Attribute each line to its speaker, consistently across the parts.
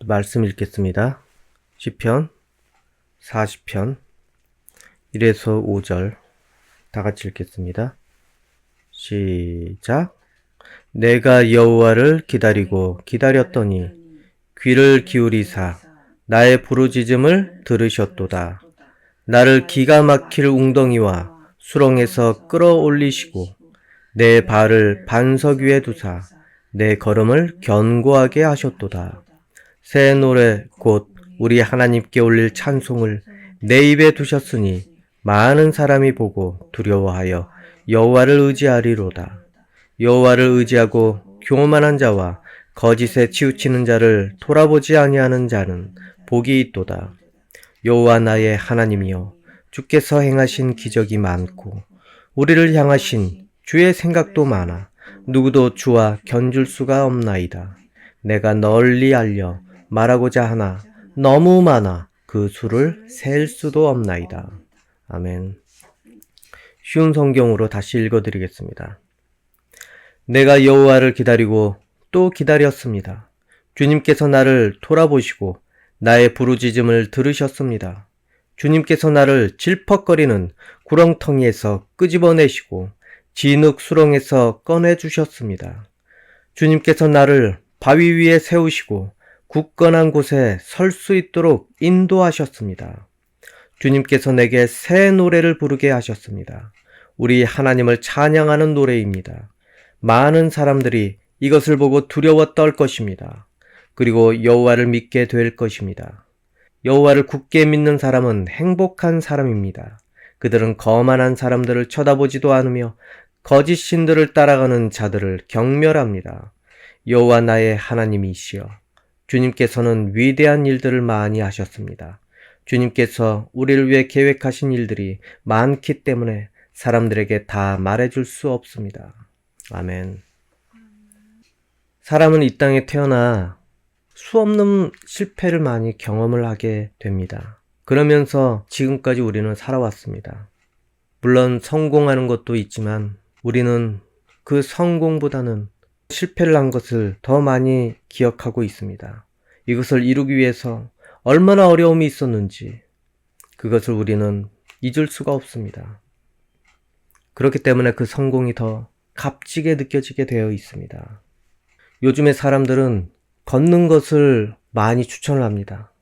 Speaker 1: 말씀 읽겠습니다. 시편 40편 1에서 5절 다 같이 읽겠습니다. 시작. 내가 여호와를 기다리고 기다렸더니 귀를 기울이사 나의 부르짖음을 들으셨도다. 나를 기가 막힐 웅덩이와 수렁에서 끌어올리시고 내 발을 반석 위에 두사 내 걸음을 견고하게 하셨도다. 새 노래 곧 우리 하나님께 올릴 찬송을 내 입에 두셨으니 많은 사람이 보고 두려워하여 여호와를 의지하리로다. 여호와를 의지하고 교만한 자와 거짓에 치우치는 자를 돌아보지 아니하는 자는 복이 있도다. 여호와 나의 하나님이여, 주께서 행하신 기적이 많고 우리를 향하신 주의 생각도 많아 누구도 주와 견줄 수가 없나이다. 내가 널리 알려 말하고자 하나 너무 많아 그 수를 셀 수도 없나이다. 아멘. 쉬운 성경으로 다시 읽어드리겠습니다. 내가 여호와를 기다리고 또 기다렸습니다. 주님께서 나를 돌아보시고 나의 부르짖음을 들으셨습니다. 주님께서 나를 질퍽거리는 구렁텅이에서 끄집어내시고 진흙 수렁에서 꺼내주셨습니다. 주님께서 나를 바위 위에 세우시고 굳건한 곳에 설 수 있도록 인도하셨습니다. 주님께서 내게 새 노래를 부르게 하셨습니다. 우리 하나님을 찬양하는 노래입니다. 많은 사람들이 이것을 보고 두려워 떨 것입니다. 그리고 여호와를 믿게 될 것입니다. 여호와를 굳게 믿는 사람은 행복한 사람입니다. 그들은 거만한 사람들을 쳐다보지도 않으며 거짓 신들을 따라가는 자들을 경멸합니다. 여호와 나의 하나님이시여, 주님께서는 위대한 일들을 많이 하셨습니다. 주님께서 우리를 위해 계획하신 일들이 많기 때문에 사람들에게 다 말해줄 수 없습니다. 아멘. 사람은 이 땅에 태어나 수없는 실패를 많이 경험을 하게 됩니다. 그러면서 지금까지 우리는 살아왔습니다. 물론 성공하는 것도 있지만 우리는 그 성공보다는 실패를 한 것을 더 많이 기억하고 있습니다. 이것을 이루기 위해서 얼마나 어려움이 있었는지 그것을 우리는 잊을 수가 없습니다. 그렇기 때문에 그 성공이 더 값지게 느껴지게 되어 있습니다. 요즘의 사람들은 걷는 것을 많이 추천을 합니다.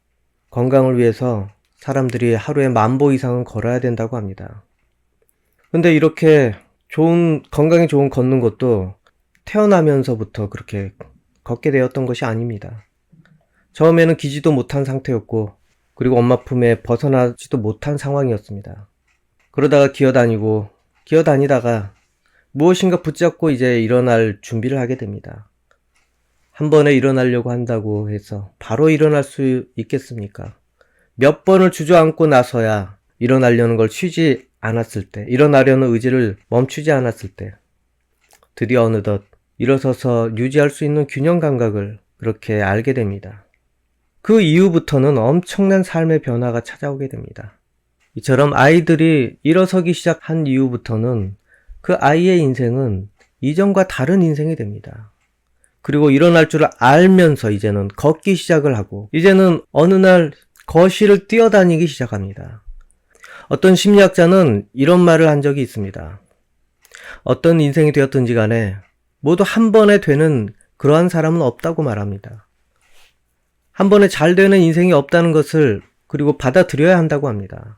Speaker 1: 건강을 위해서 사람들이 하루에 10,000보 이상은 걸어야 된다고 합니다. 근데 이렇게 건강에 좋은 걷는 것도 태어나면서부터 그렇게 걷게 되었던 것이 아닙니다. 처음에는 기지도 못한 상태였고, 그리고 엄마 품에 벗어나지도 못한 상황이었습니다. 그러다가 기어다니다가 무엇인가 붙잡고 이제 일어날 준비를 하게 됩니다. 한 번에 일어나려고 한다고 해서 바로 일어날 수 있겠습니까? 몇 번을 주저앉고 나서야 일어나려는 걸 쉬지 않았을 때, 일어나려는 의지를 멈추지 않았을 때, 드디어 어느덧 일어서서 유지할 수 있는 균형 감각을 그렇게 알게 됩니다. 그 이후부터는 엄청난 삶의 변화가 찾아오게 됩니다. 이처럼 아이들이 일어서기 시작한 이후부터는 그 아이의 인생은 이전과 다른 인생이 됩니다. 그리고 일어날 줄 알면서 이제는 걷기 시작을 하고, 이제는 어느 날 거실을 뛰어다니기 시작합니다. 어떤 심리학자는 이런 말을 한 적이 있습니다. 어떤 인생이 되었든지 간에 모두 한 번에 되는 그러한 사람은 없다고 말합니다. 한 번에 잘 되는 인생이 없다는 것을 그리고 받아들여야 한다고 합니다.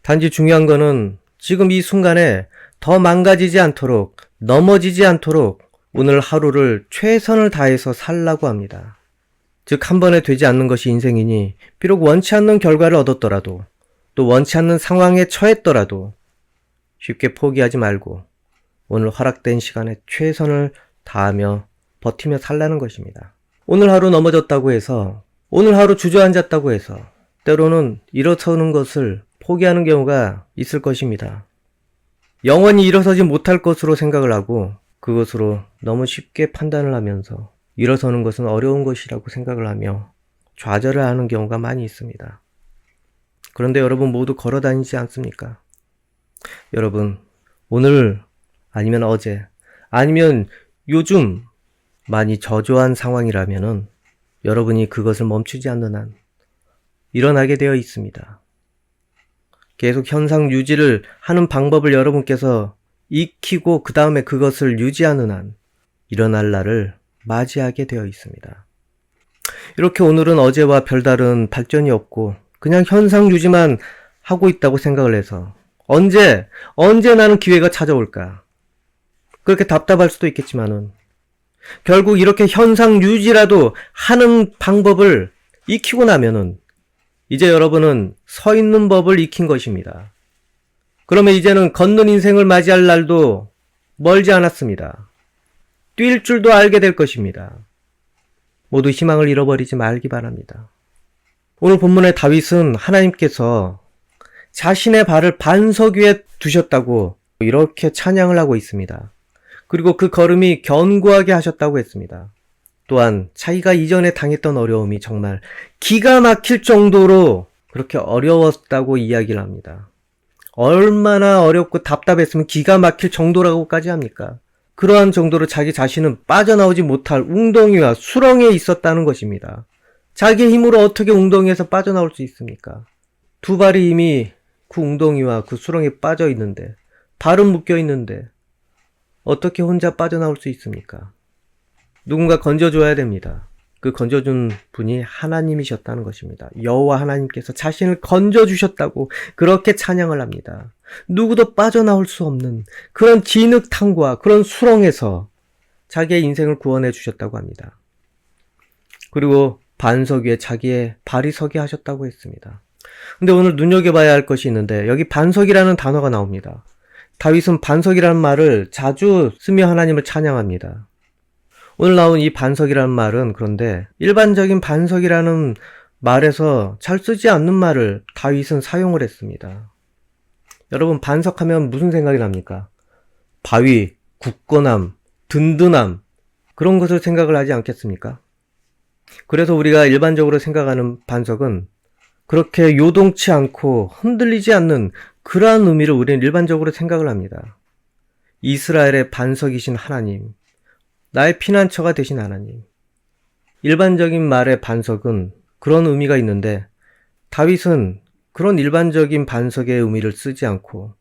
Speaker 1: 단지 중요한 거는 지금 이 순간에 더 망가지지 않도록, 넘어지지 않도록 오늘 하루를 최선을 다해서 살라고 합니다. 즉, 한 번에 되지 않는 것이 인생이니 비록 원치 않는 결과를 얻었더라도, 또 원치 않는 상황에 처했더라도 쉽게 포기하지 말고 오늘 허락된 시간에 최선을 다하며 버티며 살라는 것입니다. 오늘 하루 넘어졌다고 해서, 오늘 하루 주저앉았다고 해서 때로는 일어서는 것을 포기하는 경우가 있을 것입니다. 영원히 일어서지 못할 것으로 생각을 하고 그것으로 너무 쉽게 판단을 하면서 일어서는 것은 어려운 것이라고 생각을 하며 좌절을 하는 경우가 많이 있습니다. 그런데 여러분 모두 걸어 다니지 않습니까? 여러분, 오늘 아니면 어제 아니면 요즘 많이 저조한 상황이라면은 여러분이 그것을 멈추지 않는 한 일어나게 되어 있습니다. 계속 현상 유지를 하는 방법을 여러분께서 익히고 그 다음에 그것을 유지하는 한 일어날 날을 맞이하게 되어 있습니다. 이렇게 오늘은 어제와 별다른 발전이 없고 그냥 현상 유지만 하고 있다고 생각을 해서 언제 나는 기회가 찾아올까? 그렇게 답답할 수도 있겠지만은 결국 이렇게 현상 유지라도 하는 방법을 익히고 나면은 이제 여러분은 서 있는 법을 익힌 것입니다. 그러면 이제는 걷는 인생을 맞이할 날도 멀지 않았습니다. 뛸 줄도 알게 될 것입니다. 모두 희망을 잃어버리지 말기 바랍니다. 오늘 본문의 다윗은 하나님께서 자신의 발을 반석 위에 두셨다고 이렇게 찬양을 하고 있습니다. 그리고 그 걸음이 견고하게 하셨다고 했습니다. 또한 자기가 이전에 당했던 어려움이 정말 기가 막힐 정도로 그렇게 어려웠다고 이야기를 합니다. 얼마나 어렵고 답답했으면 기가 막힐 정도라고까지 합니까? 그러한 정도로 자기 자신은 빠져나오지 못할 웅덩이와 수렁에 있었다는 것입니다. 자기의 힘으로 어떻게 웅덩이에서 빠져나올 수 있습니까? 두 발이 이미 그 웅덩이와 그 수렁에 빠져 있는데, 발은 묶여 있는데 어떻게 혼자 빠져나올 수 있습니까? 누군가 건져줘야 됩니다. 그 건져준 분이 하나님이셨다는 것입니다. 여호와 하나님께서 자신을 건져주셨다고 그렇게 찬양을 합니다. 누구도 빠져나올 수 없는 그런 진흙탕과 그런 수렁에서 자기의 인생을 구원해 주셨다고 합니다. 그리고 반석 위에 자기의 발이 서게 하셨다고 했습니다. 근데 오늘 눈여겨봐야 할 것이 있는데 여기 반석이라는 단어가 나옵니다. 다윗은 반석이라는 말을 자주 쓰며 하나님을 찬양합니다. 오늘 나온 이 반석이라는 말은 그런데 일반적인 반석이라는 말에서 잘 쓰지 않는 말을 다윗은 사용을 했습니다. 여러분, 반석하면 무슨 생각이 납니까? 바위, 굳건함, 든든함, 그런 것을 생각을 하지 않겠습니까? 그래서 우리가 일반적으로 생각하는 반석은 그렇게 요동치 않고 흔들리지 않는 그러한 의미를 우리는 일반적으로 생각을 합니다. 이스라엘의 반석이신 하나님, 나의 피난처가 되신 하나님. 일반적인 말의 반석은 그런 의미가 있는데 다윗은 그런 일반적인 반석의 의미를 쓰지 않고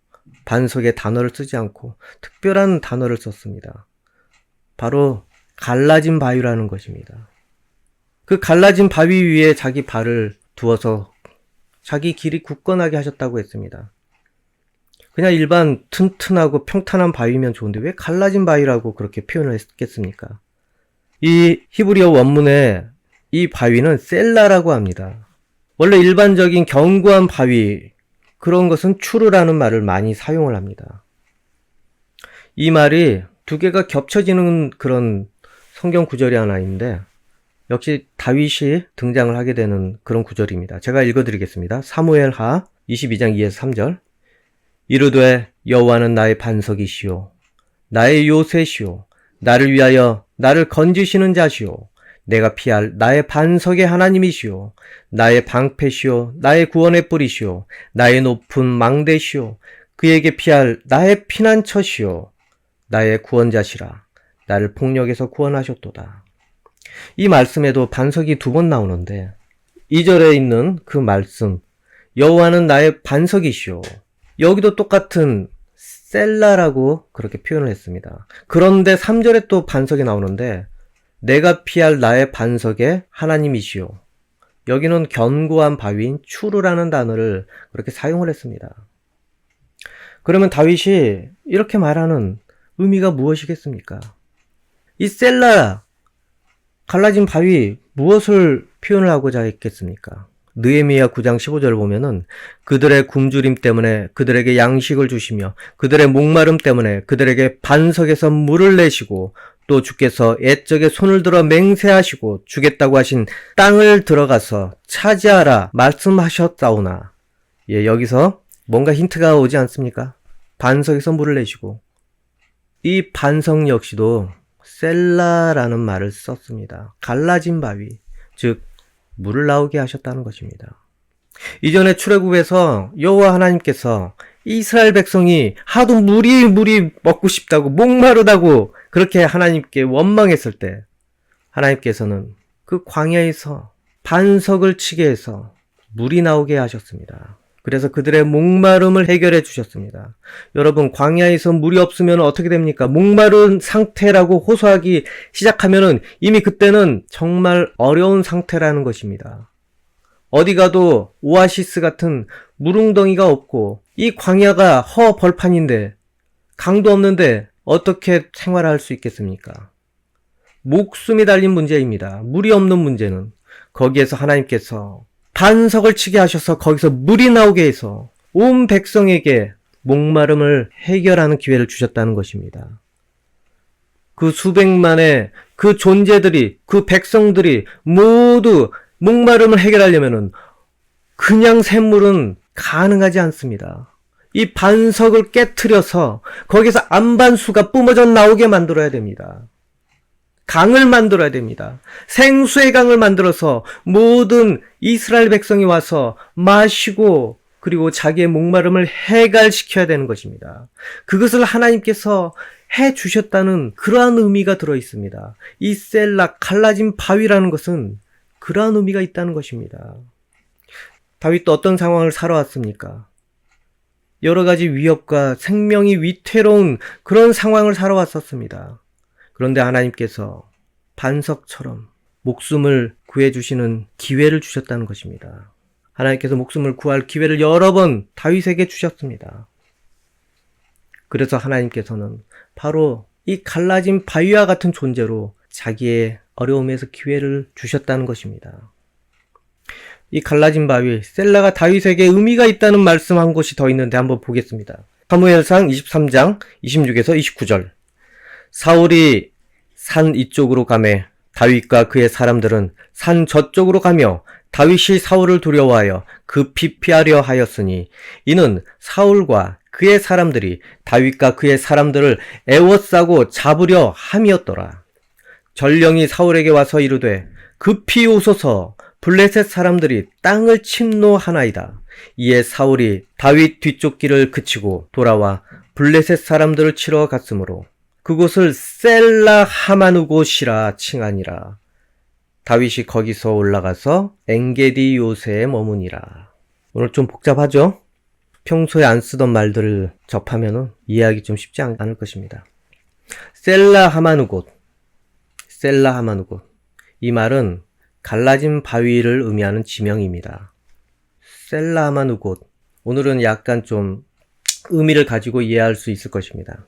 Speaker 1: 반석의 단어를 쓰지 않고 특별한 단어를 썼습니다. 바로 갈라진 바위라는 것입니다. 그 갈라진 바위 위에 자기 발을 두어서 자기 길이 굳건하게 하셨다고 했습니다. 그냥 일반 튼튼하고 평탄한 바위면 좋은데 왜 갈라진 바위라고 그렇게 표현을 했겠습니까? 이 히브리어 원문에 이 바위는 셀라라고 합니다. 원래 일반적인 견고한 바위, 그런 것은 추르라는 말을 많이 사용을 합니다. 이 말이 두 개가 겹쳐지는 그런 성경 구절이 하나 있는데 역시 다윗이 등장을 하게 되는 그런 구절입니다. 제가 읽어드리겠습니다. 사무엘하 22장 2에서 3절. 이르되 여호와는 나의 반석이시오 나의 요새시오 나를 위하여 나를 건지시는 자시오 내가 피할 나의 반석의 하나님이시오 나의 방패시오 나의 구원의 뿌리시오 나의 높은 망대시오 그에게 피할 나의 피난처시오 나의 구원자시라 나를 폭력에서 구원하셨도다. 이 말씀에도 반석이 두 번 나오는데 2절에 있는 그 말씀 여호와는 나의 반석이시오 여기도 똑같은 셀라라고 그렇게 표현을 했습니다. 그런데 3절에 또 반석이 나오는데 내가 피할 나의 반석의 하나님이시오. 여기는 견고한 바위인 추르라는 단어를 그렇게 사용을 했습니다. 그러면 다윗이 이렇게 말하는 의미가 무엇이겠습니까? 이 셀라, 갈라진 바위, 무엇을 표현을 하고자 했겠습니까? 느헤미야 9장 15절을 보면은 그들의 굶주림 때문에 그들에게 양식을 주시며 그들의 목마름 때문에 그들에게 반석에서 물을 내시고 또 주께서 옛적에 손을 들어 맹세하시고 주겠다고 하신 땅을 들어가서 차지하라 말씀하셨사오나. 예, 여기서 뭔가 힌트가 오지 않습니까? 반석에서 물을 내시고 이 반석 역시도 셀라라는 말을 썼습니다. 갈라진 바위, 즉 물을 나오게 하셨다는 것입니다. 이전에 출애굽에서 여호와 하나님께서 이스라엘 백성이 하도 물이 먹고 싶다고 목마르다고 그렇게 하나님께 원망했을 때 하나님께서는 그 광야에서 반석을 치게 해서 물이 나오게 하셨습니다. 그래서 그들의 목마름을 해결해 주셨습니다. 여러분, 광야에서 물이 없으면 어떻게 됩니까? 목마른 상태라고 호소하기 시작하면은 이미 그때는 정말 어려운 상태라는 것입니다. 어디 가도 오아시스 같은 물웅덩이가 없고 이 광야가 허벌판인데 강도 없는데 어떻게 생활할 수 있겠습니까? 목숨이 달린 문제입니다. 물이 없는 문제는. 거기에서 하나님께서 반석을 치게 하셔서 거기서 물이 나오게 해서 온 백성에게 목마름을 해결하는 기회를 주셨다는 것입니다. 그 수백만의 그 존재들이, 그 백성들이 모두 목마름을 해결하려면은 그냥 샘물은 가능하지 않습니다. 이 반석을 깨트려서 거기서 안반수가 뿜어져 나오게 만들어야 됩니다. 강을 만들어야 됩니다. 생수의 강을 만들어서 모든 이스라엘 백성이 와서 마시고 그리고 자기의 목마름을 해결시켜야 되는 것입니다. 그것을 하나님께서 해 주셨다는 그러한 의미가 들어 있습니다. 이 셀라, 갈라진 바위라는 것은 그러한 의미가 있다는 것입니다. 다윗도 어떤 상황을 살아왔습니까? 여러 가지 위협과 생명이 위태로운 그런 상황을 살아왔었습니다. 그런데 하나님께서 반석처럼 목숨을 구해주시는 기회를 주셨다는 것입니다. 하나님께서 목숨을 구할 기회를 여러 번 다윗에게 주셨습니다. 그래서 하나님께서는 바로 이 갈라진 바위와 같은 존재로 자기의 어려움에서 기회를 주셨다는 것입니다. 이 갈라진 바위, 셀라가 다윗에게 의미가 있다는 말씀 한 곳이 더 있는데 한번 보겠습니다. 사무엘상 23장 26에서 29절. 사울이 산 이쪽으로 가매 다윗과 그의 사람들은 산 저쪽으로 가며 다윗이 사울을 두려워하여 급히 피하려 하였으니 이는 사울과 그의 사람들이 다윗과 그의 사람들을 애워싸고 잡으려 함이었더라. 전령이 사울에게 와서 이르되 급히 오소서 블레셋 사람들이 땅을 침노하나이다. 이에 사울이 다윗 뒤쪽 길을 그치고 돌아와 블레셋 사람들을 치러 갔으므로 그곳을 셀라 하마누곳이라 칭하니라. 다윗이 거기서 올라가서 엔게디 요새에 머무니라. 오늘 좀 복잡하죠? 평소에 안 쓰던 말들을 접하면 이해하기 좀 쉽지 않을 것입니다. 셀라 하마누곳. 셀라 하마누곳. 이 말은 갈라진 바위를 의미하는 지명입니다. 셀라 하마누곳. 오늘은 약간 좀 의미를 가지고 이해할 수 있을 것입니다.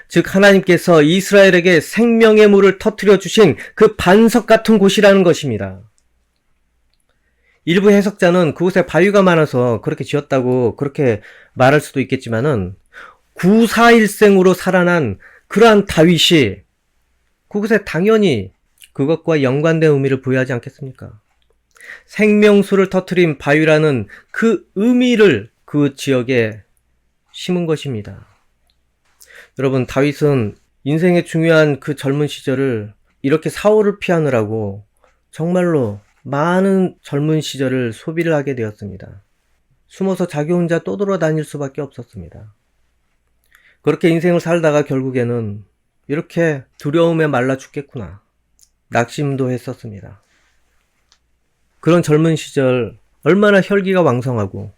Speaker 1: 즉 하나님께서 이스라엘에게 생명의 물을 터뜨려 주신 그 반석 같은 곳이라는 것입니다. 일부 해석자는 그곳에 바위가 많아서 그렇게 지었다고 그렇게 말할 수도 있겠지만은 구사일생으로 살아난 그러한 다윗이 그곳에 당연히 그것과 연관된 의미를 부여하지 않겠습니까? 생명수를 터뜨린 바위라는 그 의미를 그 지역에 심은 것입니다. 여러분, 다윗은 인생의 중요한 그 젊은 시절을 이렇게 사울을 피하느라고 정말로 많은 젊은 시절을 소비를 하게 되었습니다. 숨어서 자기 혼자 떠돌아다닐 수밖에 없었습니다. 그렇게 인생을 살다가 결국에는 이렇게 두려움에 말라 죽겠구나 낙심도 했었습니다. 그런 젊은 시절 얼마나 혈기가 왕성하고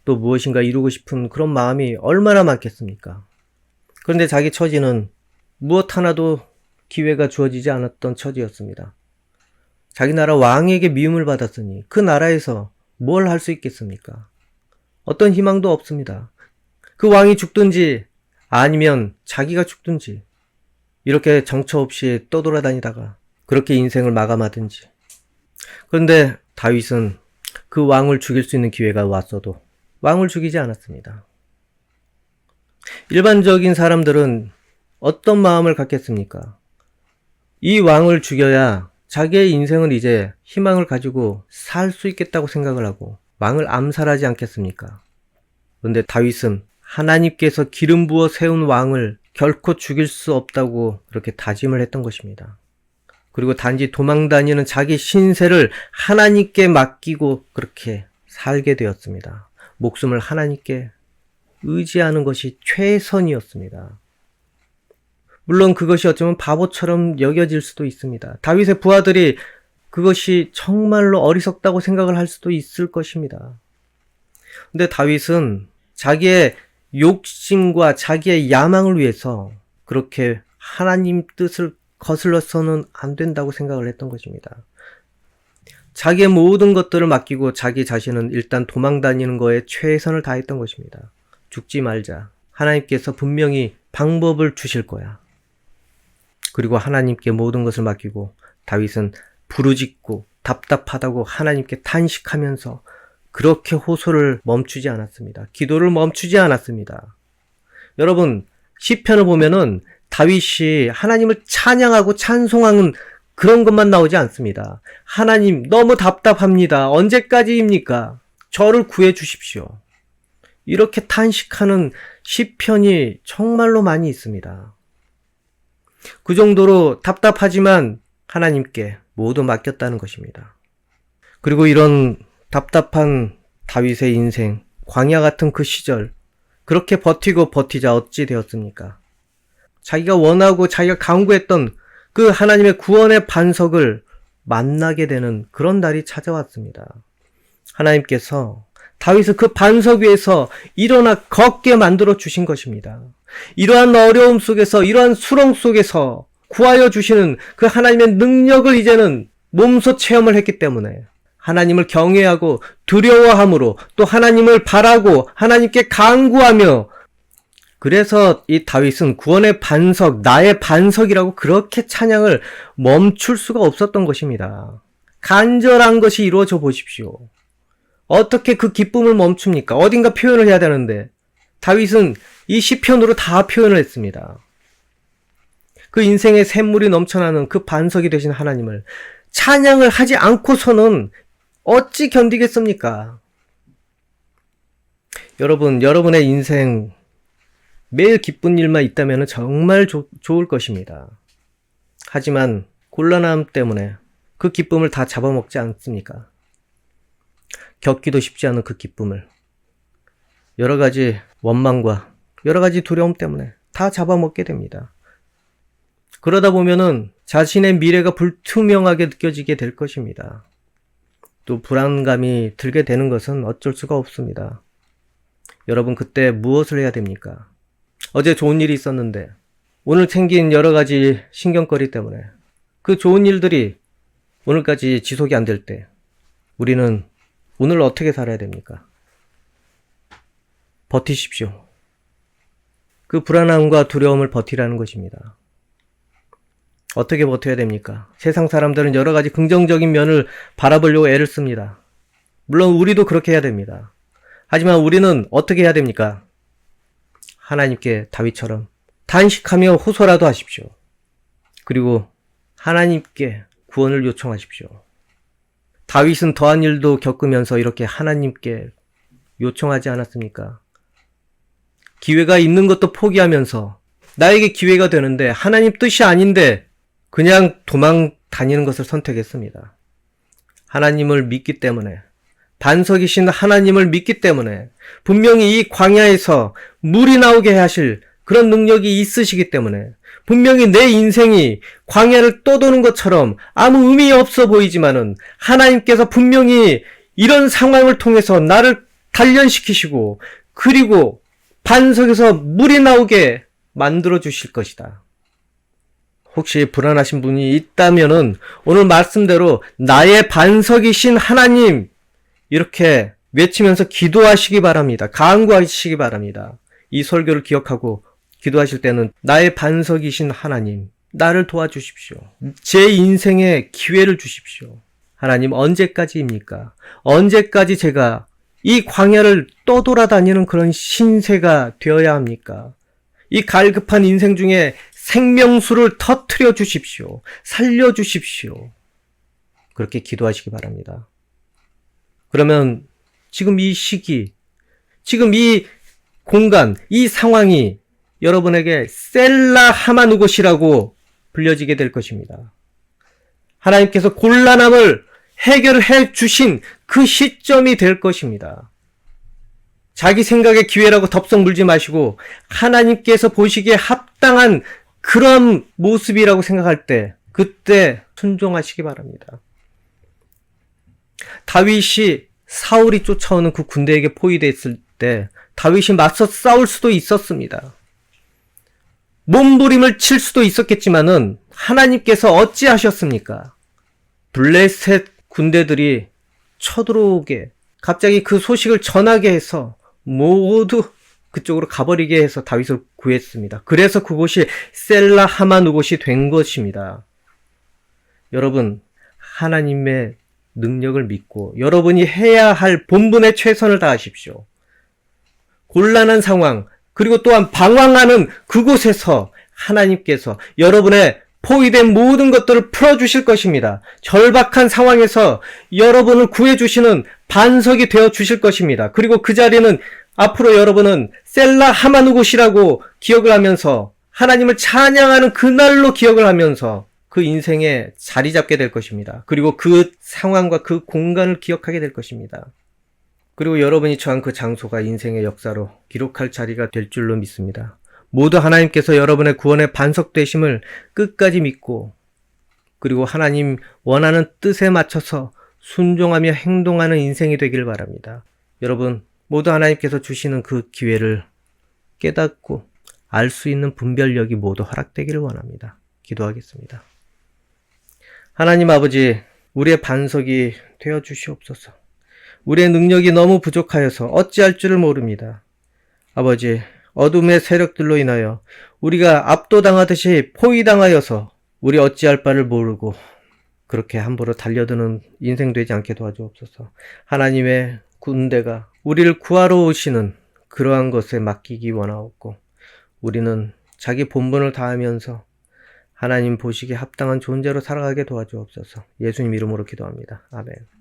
Speaker 1: 또 무엇인가 이루고 싶은 그런 마음이 얼마나 많겠습니까? 그런데 자기 처지는 무엇 하나도 기회가 주어지지 않았던 처지였습니다. 자기 나라 왕에게 미움을 받았으니 그 나라에서 뭘 할 수 있겠습니까? 어떤 희망도 없습니다. 그 왕이 죽든지 아니면 자기가 죽든지 이렇게 정처 없이 떠돌아다니다가 그렇게 인생을 마감하든지. 그런데 다윗은 그 왕을 죽일 수 있는 기회가 왔어도 왕을 죽이지 않았습니다. 일반적인 사람들은 어떤 마음을 갖겠습니까? 이 왕을 죽여야 자기의 인생은 이제 희망을 가지고 살 수 있겠다고 생각을 하고 왕을 암살하지 않겠습니까? 그런데 다윗은 하나님께서 기름 부어 세운 왕을 결코 죽일 수 없다고 그렇게 다짐을 했던 것입니다. 그리고 단지 도망다니는 자기 신세를 하나님께 맡기고 그렇게 살게 되었습니다. 목숨을 하나님께 의지하는 것이 최선이었습니다. 물론 그것이 어쩌면 바보처럼 여겨질 수도 있습니다. 다윗의 부하들이 그것이 정말로 어리석다고 생각을 할 수도 있을 것입니다. 근데 다윗은 자기의 욕심과 자기의 야망을 위해서 그렇게 하나님 뜻을 거슬러서는 안 된다고 생각을 했던 것입니다. 자기의 모든 것들을 맡기고 자기 자신은 일단 도망 다니는 거에 최선을 다했던 것입니다. 죽지 말자. 하나님께서 분명히 방법을 주실 거야. 그리고 하나님께 모든 것을 맡기고 다윗은 부르짖고 답답하다고 하나님께 탄식하면서 그렇게 호소를 멈추지 않았습니다. 기도를 멈추지 않았습니다. 여러분, 시편을 보면은 다윗이 하나님을 찬양하고 찬송하는 그런 것만 나오지 않습니다. 하나님, 너무 답답합니다. 언제까지입니까? 저를 구해 주십시오. 이렇게 탄식하는 시편이 정말로 많이 있습니다. 그 정도로 답답하지만 하나님께 모두 맡겼다는 것입니다. 그리고 이런 답답한 다윗의 인생, 광야 같은 그 시절, 그렇게 버티고 버티자 어찌 되었습니까? 자기가 원하고 자기가 간구했던 그 하나님의 구원의 반석을 만나게 되는 그런 날이 찾아왔습니다. 하나님께서 다윗을 그 반석 위에서 일어나 걷게 만들어 주신 것입니다. 이러한 어려움 속에서, 이러한 수렁 속에서 구하여 주시는 그 하나님의 능력을 이제는 몸소 체험을 했기 때문에 하나님을 경외하고 두려워함으로 또 하나님을 바라고 하나님께 간구하며, 그래서 이 다윗은 구원의 반석, 나의 반석이라고 그렇게 찬양을 멈출 수가 없었던 것입니다. 간절한 것이 이루어져 보십시오. 어떻게 그 기쁨을 멈춥니까? 어딘가 표현을 해야 되는데 다윗은 이 시편으로 다 표현을 했습니다. 그 인생의 샘물이 넘쳐나는 그 반석이 되신 하나님을 찬양을 하지 않고서는 어찌 견디겠습니까? 여러분, 여러분의 인생 매일 기쁜 일만 있다면 정말 좋을 것입니다. 하지만 곤란함 때문에 그 기쁨을 다 잡아먹지 않습니까? 겪기도 쉽지 않은 그 기쁨을 여러 가지 원망과 여러 가지 두려움 때문에 다 잡아먹게 됩니다. 그러다 보면은 자신의 미래가 불투명하게 느껴지게 될 것입니다. 또 불안감이 들게 되는 것은 어쩔 수가 없습니다. 여러분, 그때 무엇을 해야 됩니까? 어제 좋은 일이 있었는데 오늘 생긴 여러 가지 신경거리 때문에 그 좋은 일들이 오늘까지 지속이 안 될 때 우리는 오늘 어떻게 살아야 됩니까? 버티십시오. 그 불안함과 두려움을 버티라는 것입니다. 어떻게 버텨야 됩니까? 세상 사람들은 여러 가지 긍정적인 면을 바라보려고 애를 씁니다. 물론 우리도 그렇게 해야 됩니다. 하지만 우리는 어떻게 해야 됩니까? 하나님께 다윗처럼 단식하며 호소라도 하십시오. 그리고 하나님께 구원을 요청하십시오. 다윗은 더한 일도 겪으면서 이렇게 하나님께 요청하지 않았습니까? 기회가 있는 것도 포기하면서 나에게 기회가 되는데 하나님 뜻이 아닌데 그냥 도망 다니는 것을 선택했습니다. 하나님을 믿기 때문에, 반석이신 하나님을 믿기 때문에, 분명히 이 광야에서 물이 나오게 하실 그런 능력이 있으시기 때문에, 분명히 내 인생이 광야를 떠도는 것처럼 아무 의미 없어 보이지만은 하나님께서 분명히 이런 상황을 통해서 나를 단련시키시고 그리고 반석에서 물이 나오게 만들어 주실 것이다. 혹시 불안하신 분이 있다면은 오늘 말씀대로 나의 반석이신 하나님 이렇게 외치면서 기도하시기 바랍니다. 간구하시기 바랍니다. 이 설교를 기억하고 기도하실 때는 나의 반석이신 하나님, 나를 도와주십시오. 제 인생에 기회를 주십시오. 하나님, 언제까지입니까? 언제까지 제가 이 광야를 떠돌아다니는 그런 신세가 되어야 합니까? 이 갈급한 인생 중에 생명수를 터뜨려 주십시오. 살려 주십시오. 그렇게 기도하시기 바랍니다. 그러면 지금 이 시기, 지금 이 공간, 이 상황이 여러분에게 셀라 하마누곳이라고 불려지게 될 것입니다. 하나님께서 곤란함을 해결해 주신 그 시점이 될 것입니다. 자기 생각의 기회라고 덥석 물지 마시고 하나님께서 보시기에 합당한 그런 모습이라고 생각할 때 그때 순종하시기 바랍니다. 다윗이 사울이 쫓아오는 그 군대에게 포위됐을 때 다윗이 맞서 싸울 수도 있었습니다. 몸부림을 칠 수도 있었겠지만은 하나님께서 어찌하셨습니까? 블레셋 군대들이 쳐들어오게 갑자기 그 소식을 전하게 해서 모두 그쪽으로 가버리게 해서 다윗을 구했습니다. 그래서 그곳이 셀라 하마누곳이 된 것입니다. 여러분, 하나님의 능력을 믿고 여러분이 해야 할 본분에 최선을 다하십시오. 곤란한 상황, 그리고 또한 방황하는 그곳에서 하나님께서 여러분의 포위된 모든 것들을 풀어주실 것입니다. 절박한 상황에서 여러분을 구해주시는 반석이 되어주실 것입니다. 그리고 그 자리는 앞으로 여러분은 셀라 하마누곳이라고 기억을 하면서 하나님을 찬양하는 그날로 기억을 하면서 그 인생에 자리 잡게 될 것입니다. 그리고 그 상황과 그 공간을 기억하게 될 것입니다. 그리고 여러분이 처한 그 장소가 인생의 역사로 기록할 자리가 될 줄로 믿습니다. 모두 하나님께서 여러분의 구원의 반석 되심을 끝까지 믿고 그리고 하나님 원하는 뜻에 맞춰서 순종하며 행동하는 인생이 되길 바랍니다. 여러분 모두 하나님께서 주시는 그 기회를 깨닫고 알 수 있는 분별력이 모두 허락되기를 원합니다. 기도하겠습니다. 하나님 아버지, 우리의 반석이 되어 주시옵소서. 우리의 능력이 너무 부족하여서 어찌할 줄을 모릅니다. 아버지, 어둠의 세력들로 인하여 우리가 압도당하듯이 포위당하여서 우리 어찌할 바를 모르고 그렇게 함부로 달려드는 인생 되지 않게 도와주옵소서. 하나님의 군대가 우리를 구하러 오시는 그러한 것에 맡기기 원하옵고 우리는 자기 본분을 다하면서 하나님 보시기에 합당한 존재로 살아가게 도와주옵소서. 예수님 이름으로 기도합니다. 아멘.